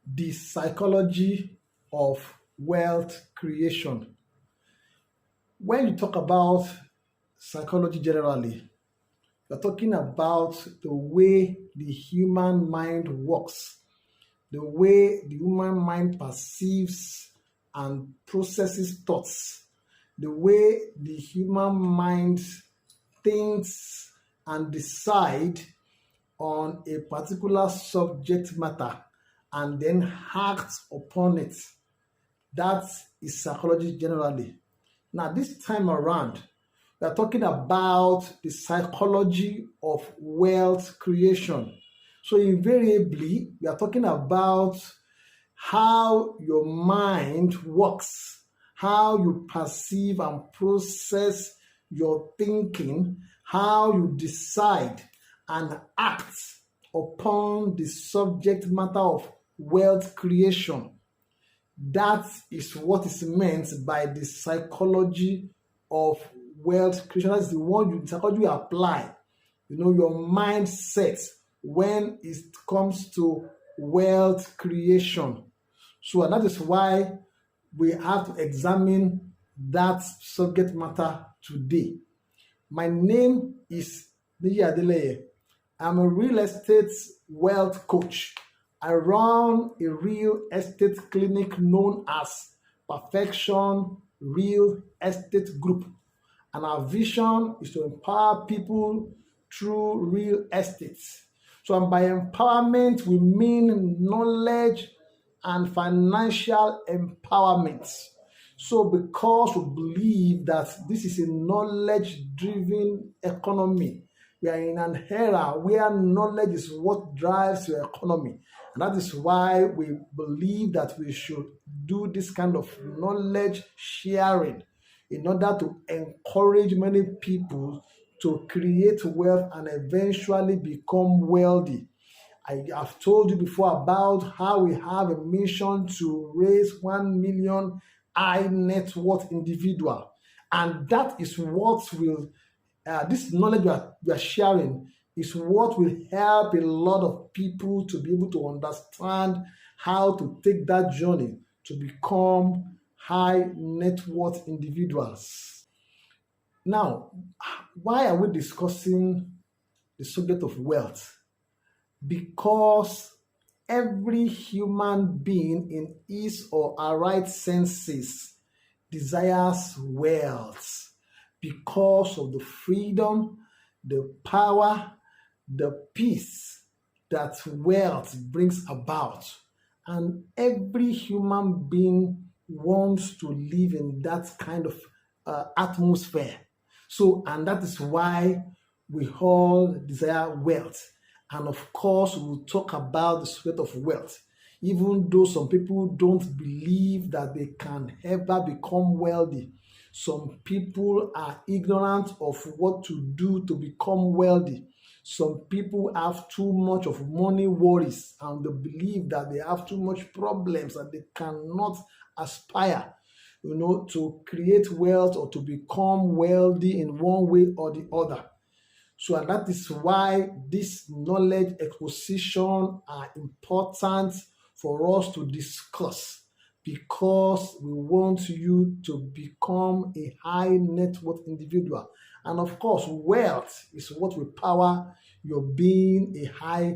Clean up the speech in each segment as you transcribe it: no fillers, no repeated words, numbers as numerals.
the psychology of wealth creation. When you talk about psychology generally, you're talking about the way the human mind works, the way the human mind perceives and processes thoughts, the way the human mind thinks and decide on a particular subject matter and then acts upon it. That is psychology generally. Now, this time around, we are talking about the psychology of wealth creation. So, invariably, we are talking about how your mind works, how you perceive and process your thinking, how you decide and act upon the subject matter of wealth creation. That is what is meant by the psychology of wealth creation. That's the psychology you apply. Your mindset when it comes to wealth creation. So, and that is why we have to examine that subject matter today. My name is Niji Adeleye. I'm a real estate wealth coach. I run a real estate clinic known as Perfection Real Estate Group. And our vision is to empower people through real estate. So, and by empowerment, we mean knowledge and financial empowerment. So, because we believe that this is a knowledge-driven economy, we are in an era where knowledge is what drives your economy. And that is why we believe that we should do this kind of knowledge sharing in order to encourage many people to create wealth and eventually become wealthy. I have told you before about how we have a mission to raise 1 million high net worth individual. And that is what will, this knowledge we are sharing is what will help a lot of people to be able to understand how to take that journey to become high net worth individuals. Now, why are we discussing the subject of wealth? Because every human being in his or her right senses desires wealth because of the freedom, the power, the peace that wealth brings about. And every human being wants to live in that kind of atmosphere. So, and that is why we all desire wealth. And of course, we'll talk about the secret of wealth. Even though some people don't believe that they can ever become wealthy, some people are ignorant of what to do to become wealthy. Some people have too much of money worries and they believe that they have too much problems and they cannot aspire, to create wealth or to become wealthy in one way or the other. So, and that is why this knowledge exposition are important for us to discuss, because we want you to become a high net worth individual. And of course, wealth is what will power your being a high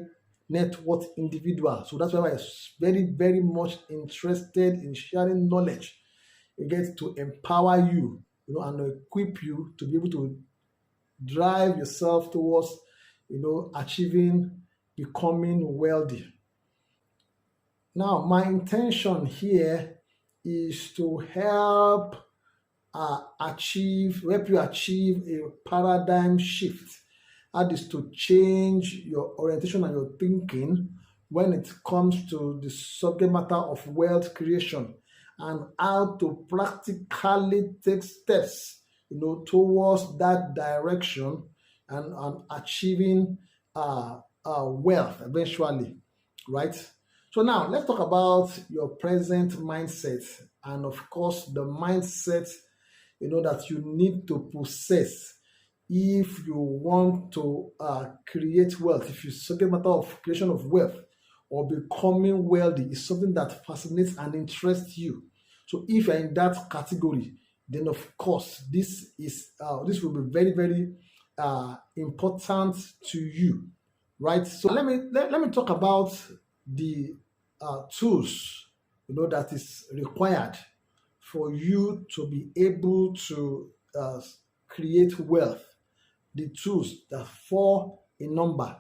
net worth individual. So that's why I'm very, very much interested in sharing knowledge. It gets to empower you, and equip you to be able to drive yourself towards, achieving, becoming wealthy. Now, my intention here is to help you achieve a paradigm shift. That is to change your orientation and your thinking when it comes to the subject matter of wealth creation and how to practically take steps, towards that direction and achieving wealth eventually, right? So now let's talk about your present mindset and of course the mindset, that you need to possess if you want to create wealth. If you subject matter of creation of wealth, or becoming wealthy is something that fascinates and interests you. So if you're in that category, then of course this will be very, very important to you, right? So let me talk about the tools that is required for you to be able to create wealth. The tools that four in number.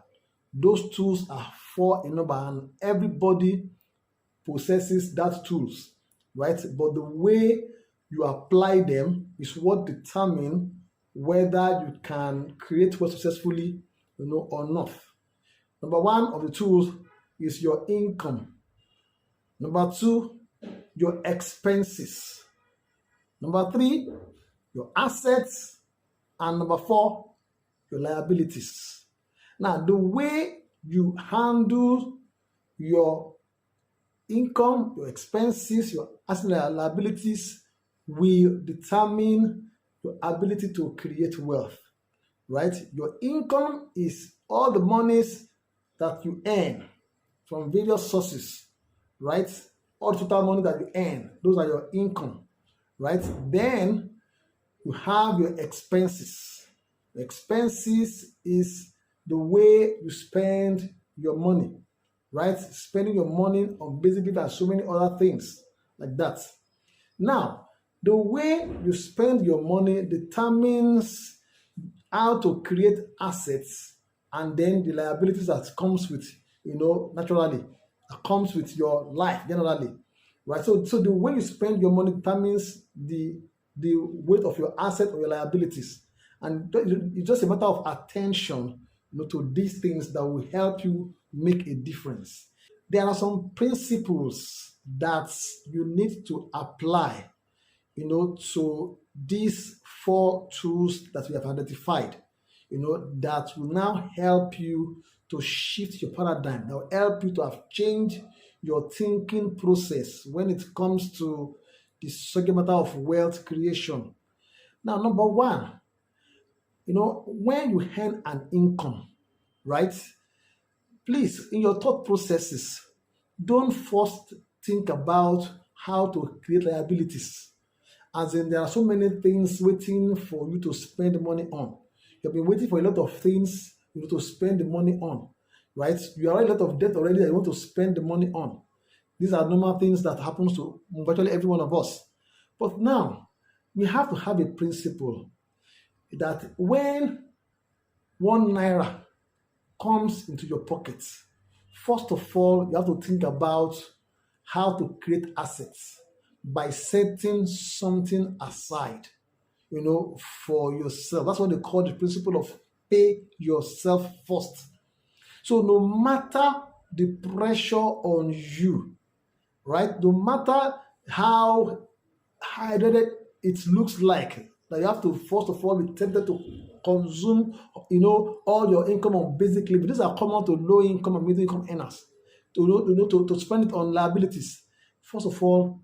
Those tools are four in number, and everybody possesses that tools, right? But the way you apply them is what determine whether you can create wealth successfully, or not. Number one of the tools is your income. Number two, your expenses. Number three, your assets. And number four, your liabilities. Now, the way you handle your income, your expenses, your assets and liabilities will determine your ability to create wealth, right? Your income is all the monies that you earn from various sources, right? All the total money that you earn, those are your income, right? Then you have your expenses. Expenses is the way you spend your money, right? Spending your money on basically and so many other things like that. Now, the way you spend your money determines how to create assets and then the liabilities that comes with, naturally, that comes with your life generally, right? So the way you spend your money determines the weight of your asset or your liabilities. And it's just a matter of attention, to these things that will help you make a difference. There are some principles that you need to apply, to these four tools that we have identified, that will now help you to shift your paradigm, that will help you to have changed your thinking process when it comes to the subject matter of wealth creation. Now, number one, when you earn an income, right? Please, in your thought processes, don't first think about how to create liabilities. As in, there are so many things waiting for you to spend money on. You've been waiting for a lot of things to spend the money on, right? You are a lot of debt already that you want to spend the money on. These are normal things that happens to virtually every one of us. But now, we have to have a principle that when 1 naira comes into your pocket, first of all, you have to think about how to create assets by setting something aside, for yourself. That's what they call the principle of pay yourself first. So no matter the pressure on you, right? No matter how hydrated it looks like, that you have to first of all be tempted to consume, all your income on basic living. These are common to low income and middle income earners. To spend it on liabilities. First of all,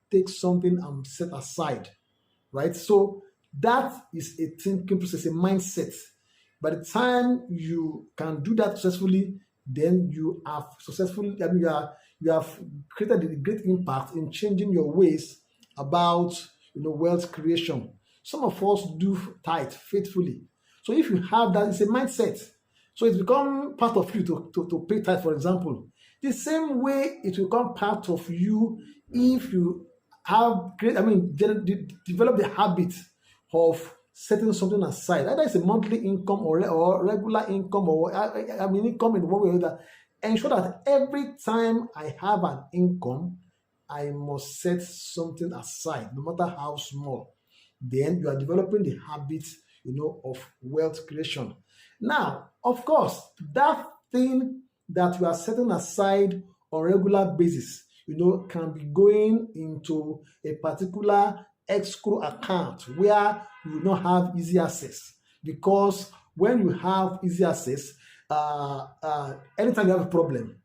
take something and set aside, right? So that is a thinking process, a mindset. By the time you can do that successfully, then you have successfully, you have created a great impact in changing your ways about wealth creation. Some of us do tithe faithfully. So if you have that, it's a mindset. So it's become part of you to pay tithe, for example. The same way it will become part of you if you have develop the habit of setting something aside. Either it's a monthly income or regular income or income in one way or another. Ensure that every time I have an income, I must set something aside, no matter how small. Then you are developing the habit, of wealth creation. Now, of course, that thing that you are setting aside on a regular basis, can be going into a particular escrow account where you will not have easy access. Because when you have easy access, anytime you have a problem,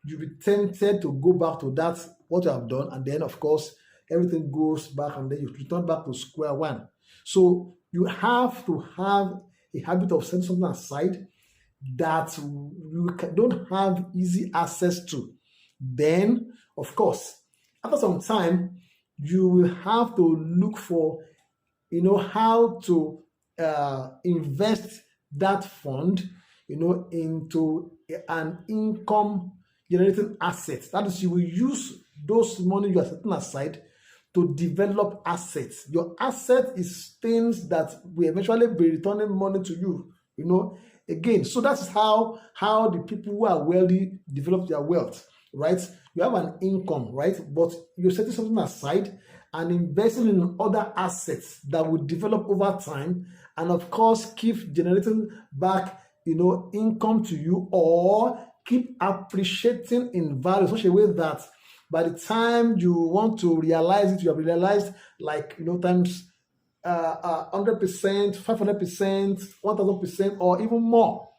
you'll be tempted to go back to that, what you have done, and then, of course, everything goes back and then you return back to square one. So you have to have a habit of setting something aside. that don't have easy access to, then of course after some time you will have to look for how to invest that fund into an income generating asset. That is, you will use those money you are setting aside to develop assets. Your asset is things that will eventually be returning money to you, again. So that's how the people who are wealthy develop their wealth, right? You have an income, right? But you're setting something aside and investing in other assets that will develop over time, and of course keep generating back income to you, or keep appreciating in value such a way that by the time you want to realize it, you have realized, like times 100%, 500%, 1000%, or even more.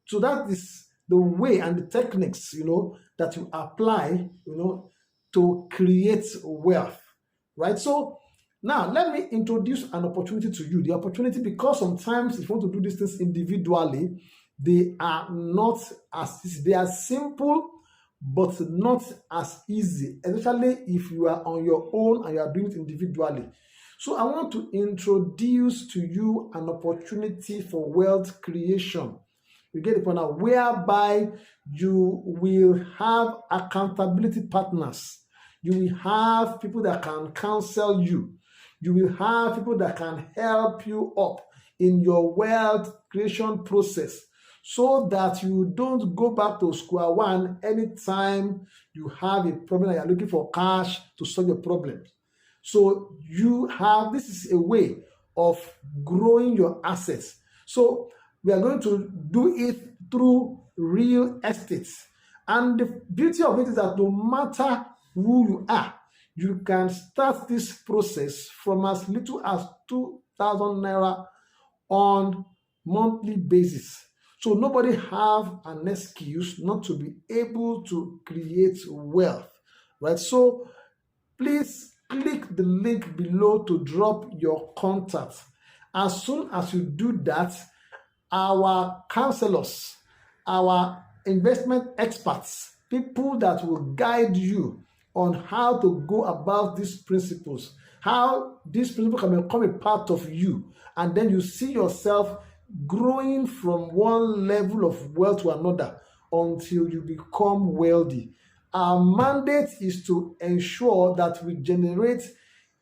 So that is the way and the techniques that you apply to create wealth, right? So now let me introduce an opportunity to you. The opportunity, because sometimes if you want to do these things individually, they are not as easy. They are simple but not as easy, especially if you are on your own and you are doing it individually. So I want to introduce to you an opportunity for wealth creation. You get the point now, whereby you will have accountability partners. You will have people that can counsel you. You will have people that can help you up in your wealth creation process, so that you don't go back to square one anytime you have a problem and you're looking for cash to solve your problems. So this is a way of growing your assets. So we are going to do it through real estate. And the beauty of it is that no matter who you are, you can start this process from as little as 2,000 naira on monthly basis. So nobody have an excuse not to be able to create wealth, right? So please click the link below to drop your contact. As soon as you do that, our counselors, our investment experts, people that will guide you on how to go about these principles, how these principles can become a part of you, and then you see yourself growing from one level of wealth to another until you become wealthy. Our mandate is to ensure that we generate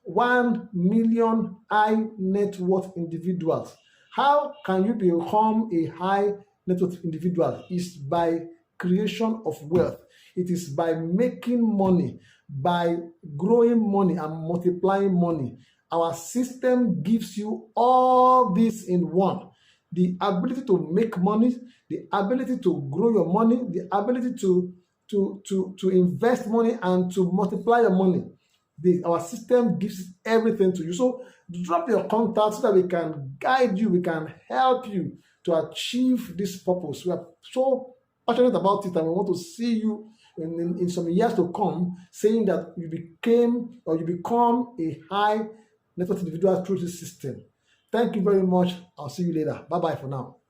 1 million high net worth individuals. How can you become a high net worth individual? It's by creation of wealth. It is by making money, by growing money and multiplying money. Our system gives you all this in one: the ability to make money, the ability to grow your money, the ability to invest money and to multiply your money. Our system gives everything to you. So drop your contact so that we can guide you, we can help you to achieve this purpose. We are so passionate about it, and we want to see you in some years to come saying that you become a high net worth individual through this system. Thank you very much. I'll see you later. Bye-bye for now.